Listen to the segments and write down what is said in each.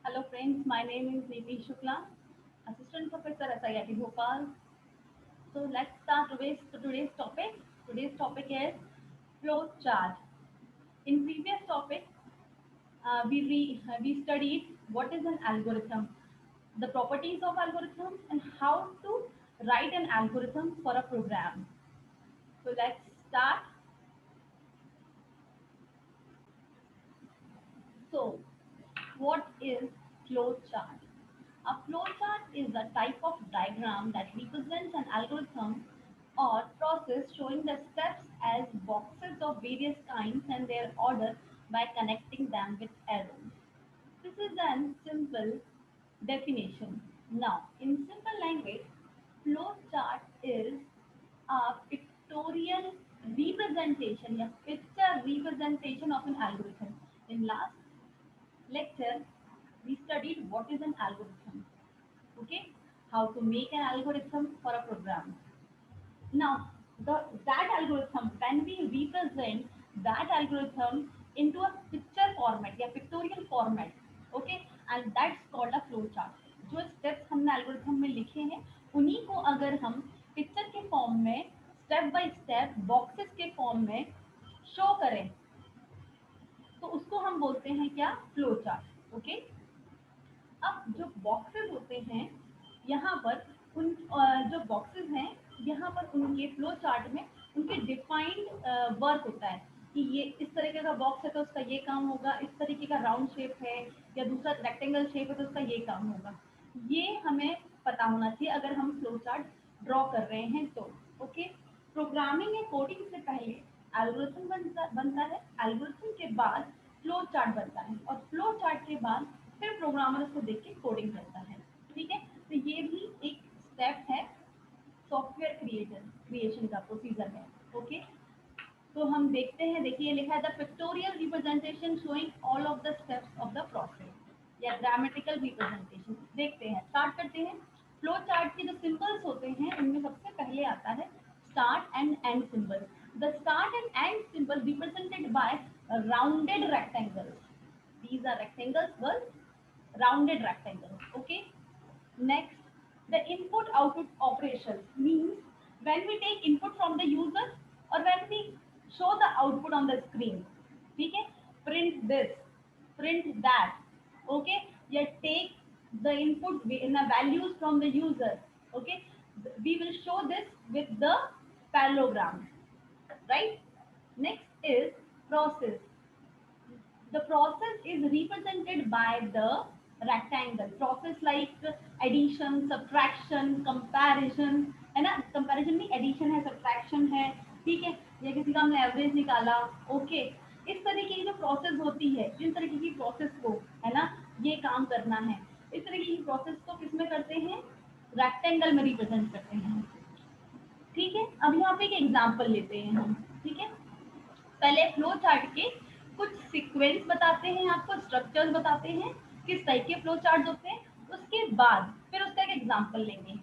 Hello friends, my name is Neeti Shukla, Assistant Professor at IIT Bhopal. So let's start today's topic. Today's topic is flow chart. In previous topic, we studied what is an algorithm, the properties of algorithm, and how to write an algorithm for a program. So let's start. So what is flow chart? A flowchart is a type of diagram that represents an algorithm or process showing the steps as boxes of various kinds and their order by connecting them with arrows. This is a simple definition. Now, in simple language, flowchart is a pictorial representation, a picture representation of an algorithm. In last lecture, we studied what is an algorithm, okay, how to make an algorithm for a program. Now that algorithm, when we represent that algorithm into a picture format या pictorial format, okay, and that's called a flow chart. जो steps हमने algorithm में लिखे हैं उन्हीं को अगर हम पिक्चर के फॉर्म में स्टेप बाय स्टेप बॉक्सेस के फॉर्म में शो करें तो उसको हम बोलते हैं क्या, फ्लो चार्ट। ओके, अब जो बॉक्सेस होते हैं यहाँ पर उन जो बॉक्सेस हैं यहाँ पर उनके फ्लो चार्ट में उनके डिफाइंड वर्क होता है कि ये इस तरीके का बॉक्स है तो उसका ये काम होगा, इस तरीके का राउंड शेप है या दूसरा रेक्टेंगल शेप है तो उसका ये काम होगा। ये हमें पता होना चाहिए अगर हम फ्लो चार्ट ड्रॉ कर रहे हैं तो। ओके, प्रोग्रामिंग या कोडिंग से पहले एल्गोरिथम बनता है, एल्गोरिथम के बाद फ्लो चार्ट बनता है और फ्लो चार्ट के बाद फिर प्रोग्रामर उसको देख के कोडिंग करता है। ठीक है, तो ये भी एक स्टेप है सॉफ्टवेयर क्रिएशन का प्रोसीजर है। ओके, तो हम देखते हैं, देखिए लिखा है the pictorial representation showing all of the steps of the process या ग्रामेटिकल रिप्रेजेंटेशन। देखते हैं, स्टार्ट करते हैं। फ्लो चार्ट के जो सिंबल्स होते हैं उनमें सबसे पहले आता है start and and symbol. The start and and symbol represented by rounded rectangles. These are rectangles, girls, rounded rectangles. Okay. Next, the input-output operations means when we take input from the user or when we show the output on the screen. Okay. Print this, print that. Okay. You take the input in the values from the user. Okay. We will show this with the parallelogram. Right. Next is process. The process is represented by the rectangle. Process like addition, subtraction, comparison, है ना, comparison में addition है, subtraction है। ठीक है, या किसी का हमने एवरेज निकाला। ओके, इस तरीके की जो प्रोसेस होती है, जिन तरीके की प्रोसेस को, है ना, ये काम करना है, इस तरीके की प्रोसेस को किसमें करते हैं, रेक्टेंगल में रिप्रेजेंट करते हैं। ठीक है, अब यहाँ पे एक एग्जाम्पल लेते हैं हम। ठीक है, पहले फ्लो चार्ट के कुछ सीक्वेंस बताते हैं, आपको स्ट्रक्चर्स बताते हैं किस टाइप के फ्लो चार्ट होते हैं, उसके बाद फिर उसका एक एग्जांपल लेंगे।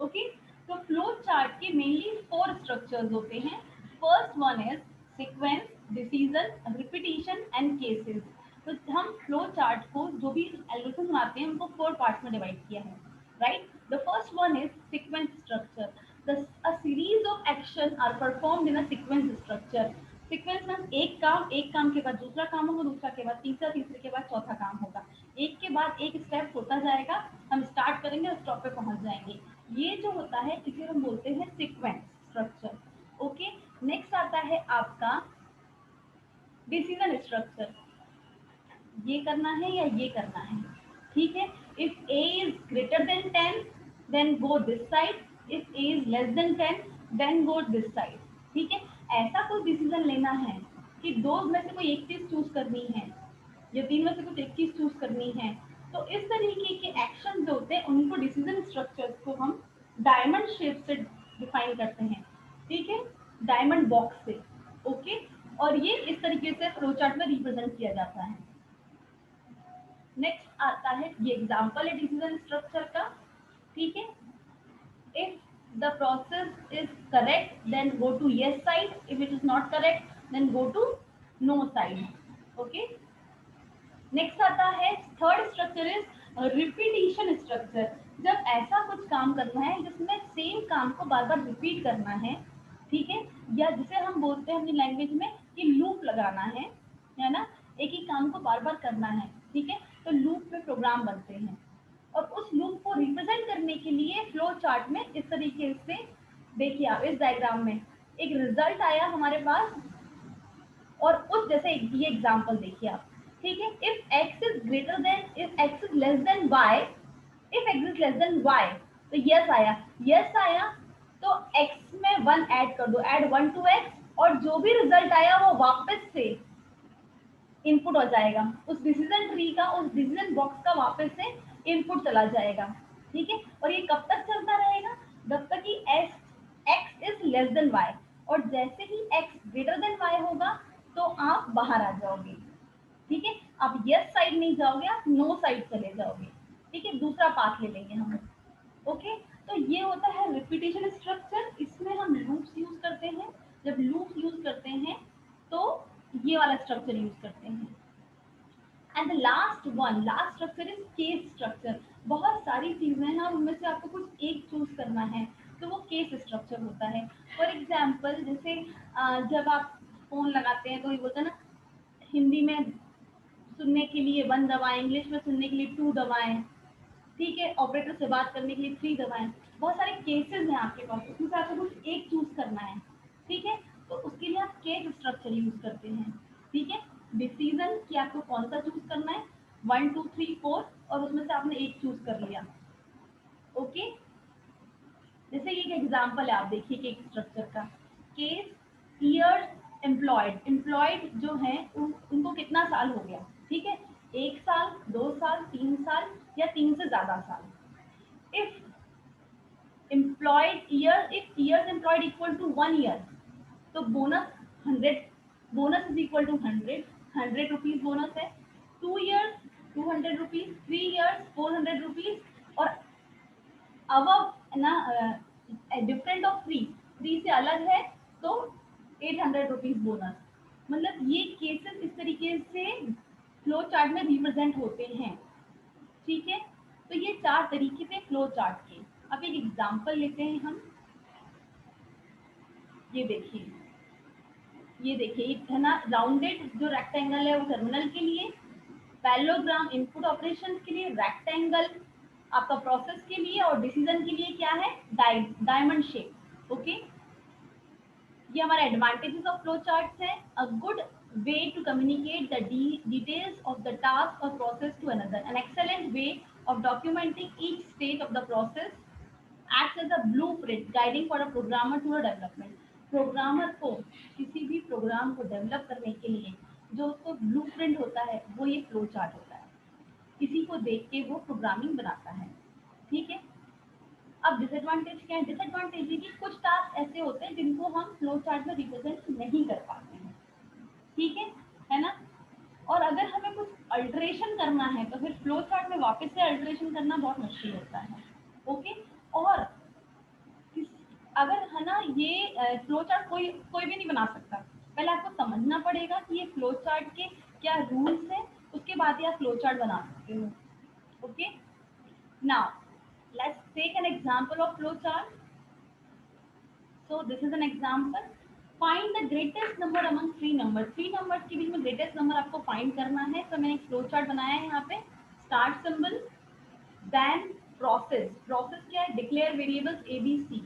ओके, तो फ्लो चार्ट के मेनली 4 स्ट्रक्चर्स होते हैं। First one is sequence, decision, repetition and cases. तो हम फ्लो चार्ट को जो भी एल्गोरिथम बनाते हैं उनको 4 पार्ट्स में डिवाइड किया है। Right, the first one is sequence structure. A series of action are performed in a sequence structure. Sequence में एक काम के बाद दूसरा काम होगा, दूसरा के बाद तीसरा, तीसरे के बाद चौथा काम होगा, एक के बाद एक स्टेप होता जाएगा। हम स्टार्ट करेंगे और स्टॉप पे पहुंच जाएंगे। ये जो होता है इसे हम बोलते हैं सीक्वेंस स्ट्रक्चर। ओके, नेक्स्ट आता है आपका डिसीजन स्ट्रक्चर। ये करना है या ये करना है। ठीक है, if A is greater than 10 then go this side, if A is less than 10 then go this side. ठीक है, ऐसा कोई डिसीजन लेना है कि दो में से कोई एक चीज चूज करनी है या तीन में से कुछ एक चीज चूज करनी है, तो इस तरीके के एक्शन जो होते हैं उनको डिसीजन स्ट्रक्चर्स को हम डायमंड शेप से डिफाइन करते हैं। ठीक है, डायमंड बॉक्स से। ओके, और ये इस तरीके से फ्लो चार्ट में रिप्रेजेंट किया जाता है। नेक्स्ट आता है, ये एग्जांपल है डिसीजन स्ट्रक्चर का। ठीक है, if the process is correct then go to yes side, if it is not correct then go to no side. Okay, next आता है third structure is repetition structure. जब ऐसा कुछ काम करना है जिसमें सेम काम को बार बार रिपीट करना है, ठीक है, या जिसे हम बोलते हैं अपनी लैंग्वेज में कि लूप लगाना है ना, एक ही काम को बार बार करना है, ठीक है, तो लूप में प्रोग्राम बनते हैं। और उस लूप को रिप्रेजेंट करने के लिए फ्लो चार्ट में इस तरीके से देखिए, आप इस डायग्राम में एक रिजल्ट आया हमारे पास, और उस जैसे ये एग्जांपल देखिए आप, ठीक है, if x is greater then, if x is less then y, if x is less then y, तो यस आया, यस आया, तो x में 1 ऐड कर दो, ऐड 1 टू x, और जो भी रिजल्ट आया वो वापस से इनपुट हो जाएगा उस डिसीजन ट्री का, उस डिसीजन बॉक्स का वापस से इनपुट चला जाएगा, ठीक है। और ये कब तक चलता रहेगा, जब तक कि x is less then y, और जैसे ही x ग्रेटर देन y होगा तो आप बाहर आ जाओगे, ठीक है, आप यस साइड नहीं जाओगे, आप नो साइड चले जाओगे, ठीक है, दूसरा पाथ ले लेंगे हम। ओके, तो ये होता है रिपीटेशन स्ट्रक्चर, इसमें हम लूप्स यूज करते हैं। जब लूप्स यूज करते हैं तो ये वाला स्ट्रक्चर यूज करते हैं। And the last structure is case structure. बहुत सारी चीजें हैं और उनमें से आपको कुछ एक चूज करना है, तो वो केस स्ट्रक्चर होता है। फॉर एग्जाम्पल, जैसे जब आप फोन लगाते हैं तो ये बोलते हैं ना, हिंदी में सुनने के लिए 1 दबाएं, इंग्लिश में सुनने के लिए 2 दबाएं, ठीक है, ऑपरेटर से बात करने के लिए 3 दबाएं। बहुत सारे केसेस हैं आपके पास, उसमें से आपको कुछ एक चूज करना है, ठीक है, तो उसके लिए आप केस स्ट्रक्चर यूज करते हैं, ठीक है। डिसीजन कि आपको कौन सा चूज करना है, 1 2 3 4, और उसमें से आपने एक चूज कर लिया। ओके, जैसे ये एक एग्जांपल है, आप देखिए कि एक स्ट्रक्चर का केस, ईयर, एम्प्लॉयड, एम्प्लॉयड जो है उनको कितना साल हो गया, ठीक है, 1 साल, 2 साल, 3 साल, या 3 से ज्यादा साल। If employed year, if years employed equal to 1 year, तो bonus 100, bonus is equal to 100 rupees bonus है। 2 years 200 रुपीज, 3 years 400 रुपीज, और अब ना डिफरेंट ऑफ 3 से अलग है तो 800 रुपीज बोनस। मतलब ये केसेस इस तरीके से फ्लो चार्ट में रिप्रेजेंट होते हैं, ठीक है। तो ये 4 तरीके थे फ्लो चार्ट के। अब एक एग्जांपल लेते हैं हम, ये देखिए, ये देखिए, एक है ना राउंडेड जो रेक्टेंगल है वो टर्मिनल के लिए, पैरेललोग्राम इनपुट ऑपरेशन के लिए, रेक्टेंगल आपका प्रोसेस के लिए, और डिसीजन के लिए क्या है, डायमंड शेप। ओके, ये हमारा एडवांटेजेस ऑफ फ्लो चार्ट्स है। A good way to communicate the details of the task और process to another, an excellent way of documenting each stage of the process, acts as a blueprint guiding for a programmer to a development। Programmer को किसी भी programme को develop करने के लिए जो उसको ब्लूप्रिंट होता है वो ये फ्लो चार्ट होता है, इसी को देख के वो प्रोग्रामिंग बनाता है, ठीक है। अब डिसएडवांटेज क्या है, डिसएडवांटेज ये कि कुछ टास्क ऐसे होते हैं जिनको हम फ्लो चार्ट में रिप्रेजेंट नहीं कर पाते हैं, ठीक है ना। और अगर हमें कुछ अल्टरेशन करना है तो फिर फ्लो चार्ट में वापस से अल्टरेशन करना बहुत मुश्किल होता है। ओके, और अगर है ना ये फ्लो चार्ट कोई कोई भी नहीं बना सकता, पहले आपको समझना पड़ेगा कि ये फ्लो चार्ट के क्या रूल्स हैं, उसके बाद ही आप फ्लो चार्ट बना सकते हो। Okay, now let's take an example of flow chart. So this is an example, find the greatest number among 3 number. 3 numbers के बीच में ग्रेटेस्ट नंबर आपको फाइंड करना है, तो मैंने एक फ्लो चार्ट बनाया है यहाँ पे। Start symbol, then process, process क्या है, declare variables A B C,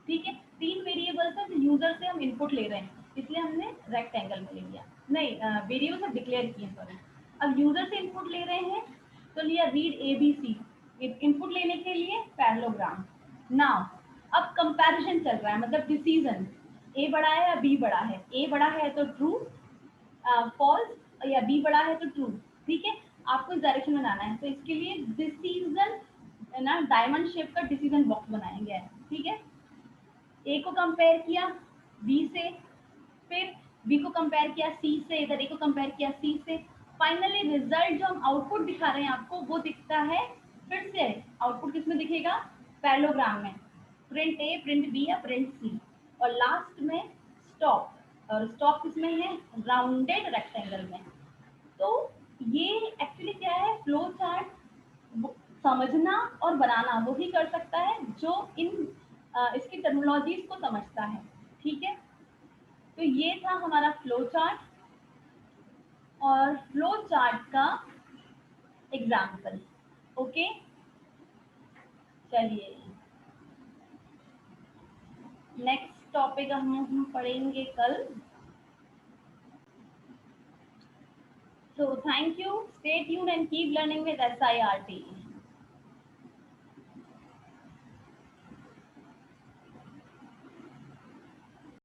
ठीक है, 3 वेरिएबल्स है जो यूजर से हम इनपुट ले रहे हैं, इसलिए हमने रेक्टेंगल में ले लिया, नहीं वेरिएबल्स हम डिक्लेयर किए, सॉरी। अब यूजर से इनपुट ले रहे हैं तो लिया read A B C, input लेने के लिए पैरेललोग्राम। नाउ अब कंपैरिजन चल रहा है, मतलब डिसीजन ए बड़ा है या बी बड़ा है, ए बड़ा है तो ट्रू, फॉल्स, या बी बड़ा है तो ट्रू, ठीक है, आपको इस डायरेक्शन में आना है, तो इसके लिए डिसीजन ना डायमंड शेप का डिसीजन बॉक्स बनाया गया है, ठीक है। ए को कंपेयर किया बी से, फिर बी को कंपेयर किया सी से, इधर ए को कंपेयर किया सी से, फाइनली रिजल्ट जो हम आउटपुट दिखा रहे हैं आपको वो दिखता है, फिर से आउटपुट किसमें दिखेगा, पैरेललोग्राम में, प्रिंट ए, प्रिंट बी या प्रिंट सी, और लास्ट में स्टॉप, और स्टॉप किसमें है, राउंडेड रेक्टेंगल में। तो ये एक्चुअली क्या है, फ्लो चार्ट समझना और बनाना वही कर सकता है जो इसकी टर्मिनोलॉजीज को समझता है। ठीक है, तो ये था हमारा फ्लो चार्ट और फ्लो चार्ट का एग्जाम्पल। ओके, चलिए नेक्स्ट टॉपिक हम पढ़ेंगे कल। So thank you. Stay tuned and keep learning with SIRT.